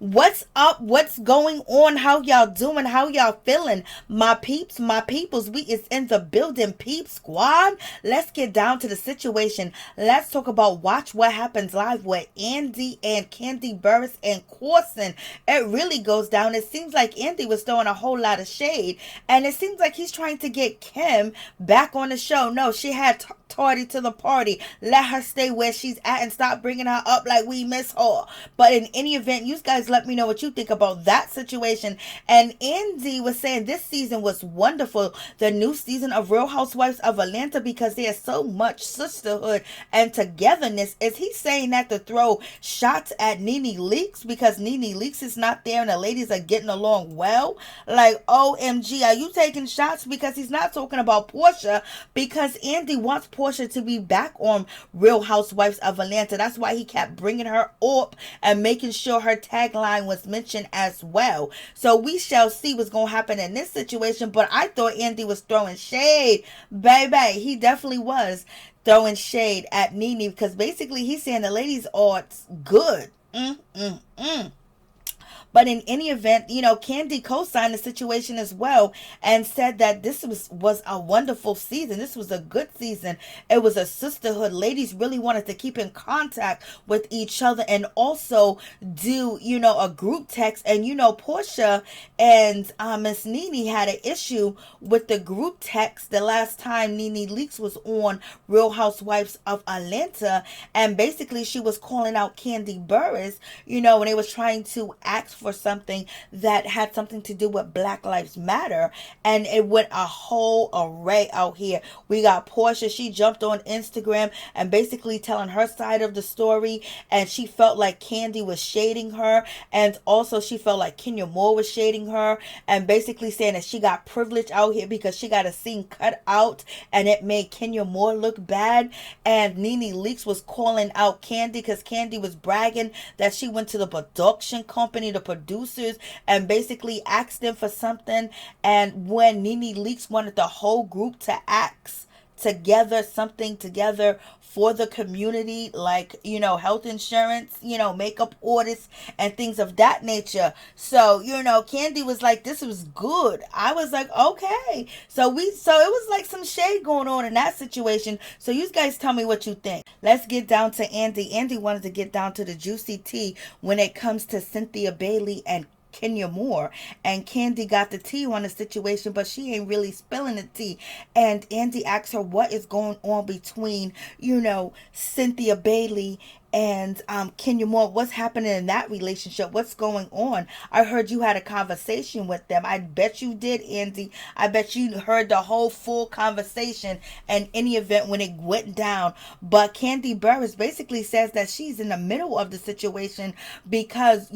What's up? What's going on? How y'all doing? How y'all feeling? My peeps, my peoples, we is in the building, peep squad. Let's get down to the situation. Let's talk about Watch What Happens Live with Andy and Kandi Burruss and Corson. It really goes down. It seems like Andy was throwing a whole lot of shade, and it seems like he's trying to get Kim back on the show. No, she had tardy to the party. Let her stay where she's at and stop bringing her up like we miss her. But in any event, you guys let me know what you think about that situation. And Andy was saying this season was wonderful, the new season of Real Housewives of Atlanta, because there's so much sisterhood and togetherness. Is he saying that to throw shots at Nene Leakes because Nene Leakes is not there and the ladies are getting along well? Like, OMG, are you taking shots? Because he's not talking about Porsha, because Andy wants Porsha to be back on Real Housewives of Atlanta. That's why he kept bringing her up and making sure her tagline was mentioned as well. So we shall see what's going to happen in this situation. But I thought Andy was throwing shade. Baby, he definitely was throwing shade at Nene, because basically he's saying the ladies are good. But in any event, Kandi co-signed the situation as well and said that this was a wonderful season. This was a good season. It was a sisterhood. Ladies really wanted to keep in contact with each other and also do, a group text. And, Porsha and Miss Nene had an issue with the group text the last time Nene Leakes was on Real Housewives of Atlanta. And basically she was calling out Kandi Burruss, when they was trying to ask for something that had something to do with Black Lives Matter, and it went a whole array out here. We got Porsha, she jumped on Instagram and basically telling her side of the story, and she felt like Kandi was shading her, and also she felt like Kenya Moore was shading her, and basically saying that she got privilege out here because she got a scene cut out and it made Kenya Moore look bad. And Nene Leakes was calling out Kandi because Kandi was bragging that she went to the production company, the producers, and basically asked them for something. And when Nene Leakes wanted the whole group to ask something together for the community, like, health insurance, makeup orders and things of that nature. So, Kandi was like, this was good. I was like, okay. So it was like some shade going on in that situation. So you guys tell me what you think. Let's get down to Andy. Andy wanted to get down to the juicy tea when it comes to Cynthia Bailey and Kenya Moore, and Kandi got the tea on the situation, but she ain't really spilling the tea. And Andy asked her what is going on between, Cynthia Bailey and Kenya Moore. What's happening in that relationship? What's going on? I heard you had a conversation with them. I bet you did, Andy. I bet you heard the whole full conversation and any event when it went down. But Kandi Burruss basically says that she's in the middle of the situation because,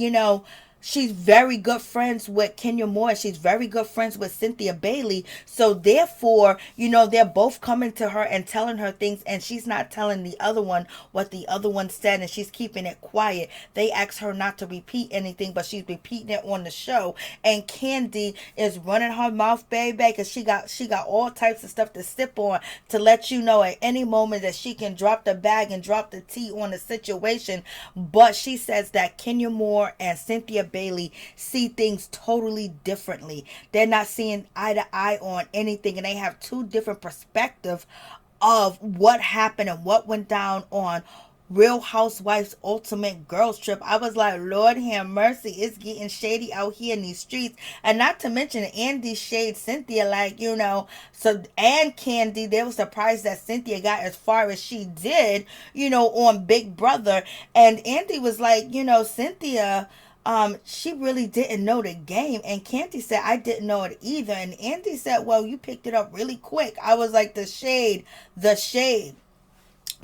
she's very good friends with Kenya Moore. She's very good friends with Cynthia Bailey. So therefore, they're both coming to her and telling her things, and she's not telling the other one what the other one said, and she's keeping it quiet. They asked her not to repeat anything, but she's repeating it on the show. And Kandi is running her mouth, baby, because she got all types of stuff to sip on to let you know at any moment that she can drop the bag and drop the tea on the situation. But she says that Kenya Moore and Cynthia Bailey see things totally differently. They're not seeing eye to eye on anything, and they have two different perspectives of what happened and what went down on Real Housewives Ultimate Girls Trip. I was like, Lord have mercy, it's getting shady out here in these streets. And not to mention Andy shade Cynthia, like, so, and Kandi, they were surprised that Cynthia got as far as she did, on Big Brother. And Andy was like, Cynthia, she really didn't know the game. And Kandi said, I didn't know it either. And Andy said, well, you picked it up really quick. I was like, the shade.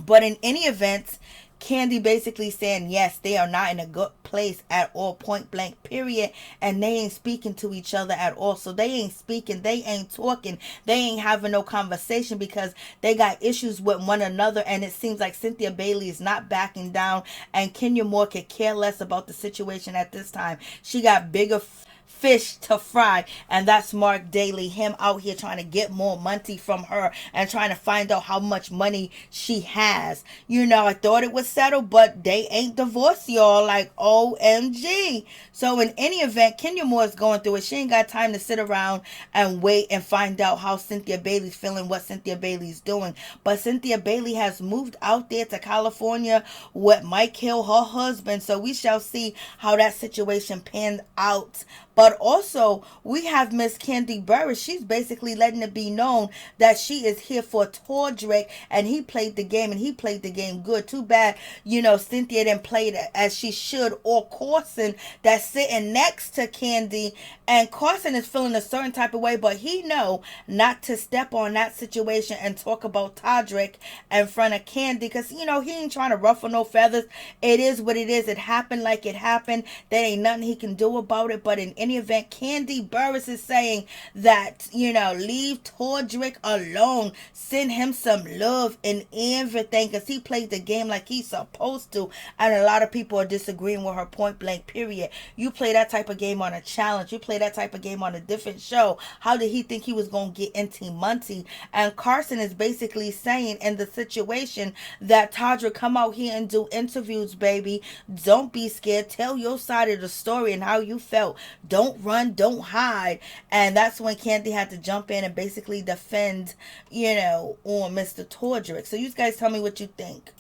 But in any event, Kandi basically saying, yes, they are not in a good place at all, point blank, period. And they ain't speaking to each other at all. So they ain't speaking. They ain't talking. They ain't having no conversation because they got issues with one another. And it seems like Cynthia Bailey is not backing down. And Kenya Moore could care less about the situation at this time. She got bigger fish to fry, and that's Marc Daly, him out here trying to get more money from her and trying to find out how much money she has. I thought it was settled, but they ain't divorced, y'all. Like, OMG. So in any event, Kenya Moore is going through it. She ain't got time to sit around and wait and find out how Cynthia Bailey's feeling, what Cynthia Bailey's doing. But Cynthia Bailey has moved out there to California with Mike Hill, her husband. So we shall see how that situation panned out. But also, we have Miss Kandi Burruss. She's basically letting it be known that she is here for Todrick, and he played the game, and he played the game good. Too bad, Cynthia didn't play it as she should, or Carson that's sitting next to Kandi, and Carson is feeling a certain type of way, but he know not to step on that situation and talk about Todrick in front of Kandi, because, he ain't trying to ruffle no feathers. It is what it is. It happened like it happened. There ain't nothing he can do about it. But in any event, Kandi Burruss is saying that, leave Todrick alone. Send him some love and everything, because he played the game like he's supposed to. And a lot of people are disagreeing with her, point blank, period. You play that type of game on a challenge. You play that type of game on a different show. How did he think he was going to get into money? And Carson is basically saying in the situation that Todrick, come out here and do interviews, baby. Don't be scared. Tell your side of the story and how you felt. Don't run, don't hide. And that's when Kandi had to jump in and basically defend, on Mr. Todrick. So you guys tell me what you think.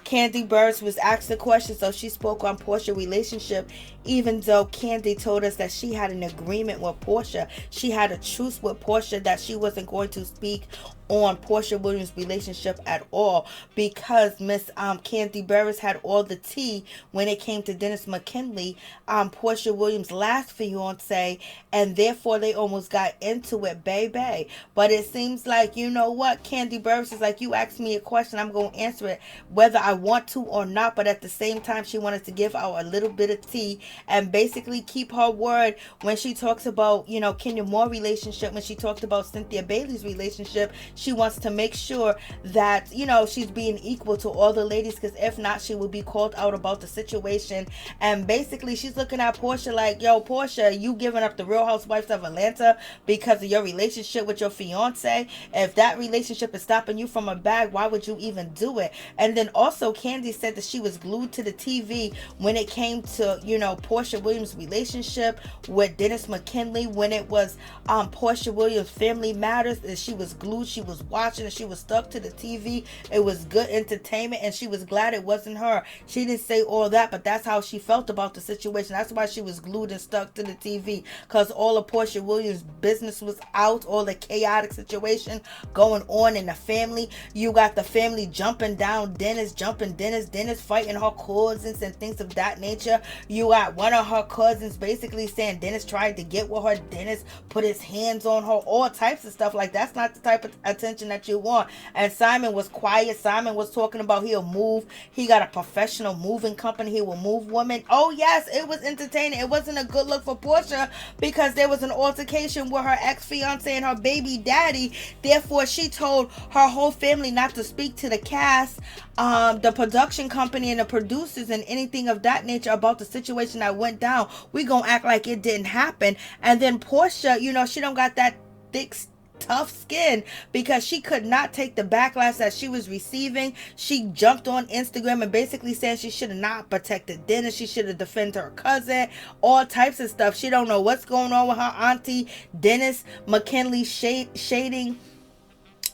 Kandi Burruss was asked a question, so she spoke on Porsha's relationship, even though Kandi told us that she had an agreement with Porsha. She had a truce with Porsha that she wasn't going to speak on Porsha Williams' relationship at all, because Miss Kandi Burruss had all the tea when it came to Dennis McKinley, Porsha Williams' last fiance, and therefore they almost got into it, baby. But it seems like, Kandi Burruss is like, you asked me a question, I'm going to answer it whether I want to or not. But at the same time, she wanted to give out a little bit of tea and basically keep her word when she talks about, Kenya Moore relationship, when she talked about Cynthia Bailey's relationship. She wants to make sure that, she's being equal to all the ladies, because if not, she will be called out about the situation. And basically, she's looking at Porsha like, yo, Porsha, you giving up the Real Housewives of Atlanta because of your relationship with your fiance? If that relationship is stopping you from a bag, why would you even do it? And then also, Kandi said that she was glued to the TV when it came to, Porsha Williams' relationship with Dennis McKinley, when it was Porsha Williams' Family Matters, and she was glued, she was watching, and she was stuck to the TV. It was good entertainment, and she was glad it wasn't her. She didn't say all that, but that's how she felt about the situation. That's why she was glued and stuck to the TV, because all of Porsha Williams' business was out, all the chaotic situation going on in the family. You got the family jumping down Dennis, Dennis fighting her cousins and things of that nature. You got one of her cousins basically saying Dennis tried to get with her, Dennis put his hands on her, all types of stuff. Like, that's not the type of attention that you want. And Simon was quiet. Simon was talking about he'll move. He got a professional moving company. He will move women. Oh yes, it was entertaining. It wasn't a good look for Porsha, because there was an altercation with her ex-fiance and her baby daddy. Therefore, she told her whole family not to speak to the cast, the production company and the producers and anything of that nature about the situation that went down. We gonna act like it didn't happen. And then Porsha, she don't got that thick, tough skin, because she could not take the backlash that she was receiving. She jumped on Instagram and basically said she should have not protected Dennis. She should have defended her cousin, all types of stuff. She don't know what's going on with her auntie Dennis McKinley shading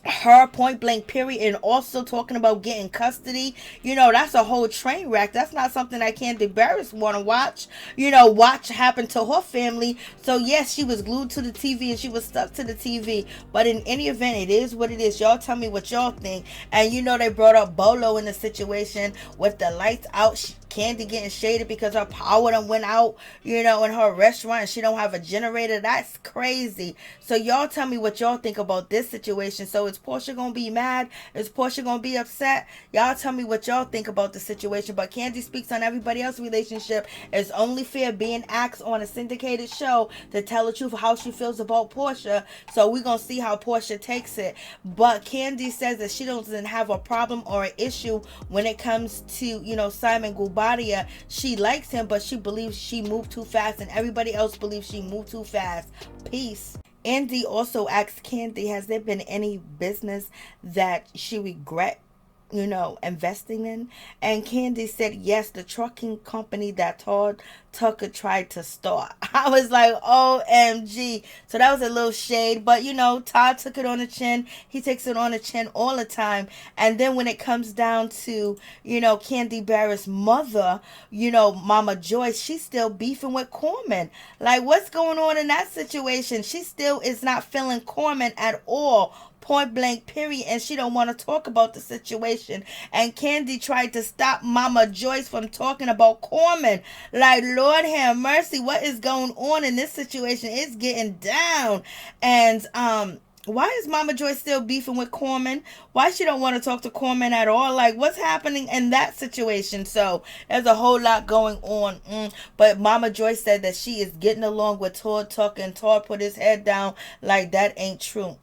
her, point blank, period. And also talking about getting custody. That's a whole train wreck. That's not something that Kandi Burruss want to watch happen to her family. So yes, she was glued to the TV and she was stuck to the TV. But in any event, it is what it is. Y'all tell me what y'all think. And they brought up Bolo in the situation with the lights out. Kandi getting shaded because her power done went out, in her restaurant, and she don't have a generator. That's crazy. So y'all tell me what y'all think about this situation. So is Porsha gonna be mad? Is Porsha gonna be upset? Y'all tell me what y'all think about the situation. But Kandi speaks on everybody else's relationship. It's only fair being asked on a syndicated show to tell the truth of how she feels about Porsha. So we're gonna see how Porsha takes it. But Kandi says that she doesn't have a problem or an issue when it comes to, Simon Guba Obadiah, she likes him, but she believes she moved too fast, and everybody else believes she moved too fast. Peace. Andy also asked Kandi, has there been any business that she regret, investing in? And Kandi said, yes, the trucking company that Todd Tucker tried to start. I was like, OMG. So that was a little shade, but Todd took it on the chin. He takes it on the chin all the time. And then when it comes down to, Kandi Burruss' mother, Mama Joyce, she's still beefing with Coleman. Like, what's going on in that situation? She still is not feeling Coleman at all. Point blank, period. And she don't want to talk about the situation. And Kandi tried to stop Mama Joyce from talking about Coleman. Like, Lord have mercy, what is going on in this situation? It's getting down. And why is Mama Joyce still beefing with Coleman? Why she don't want to talk to Coleman at all? Like, what's happening in that situation? So there's a whole lot going on. But Mama Joyce said that she is getting along with Todd Tucker, and Todd put his head down like that ain't true.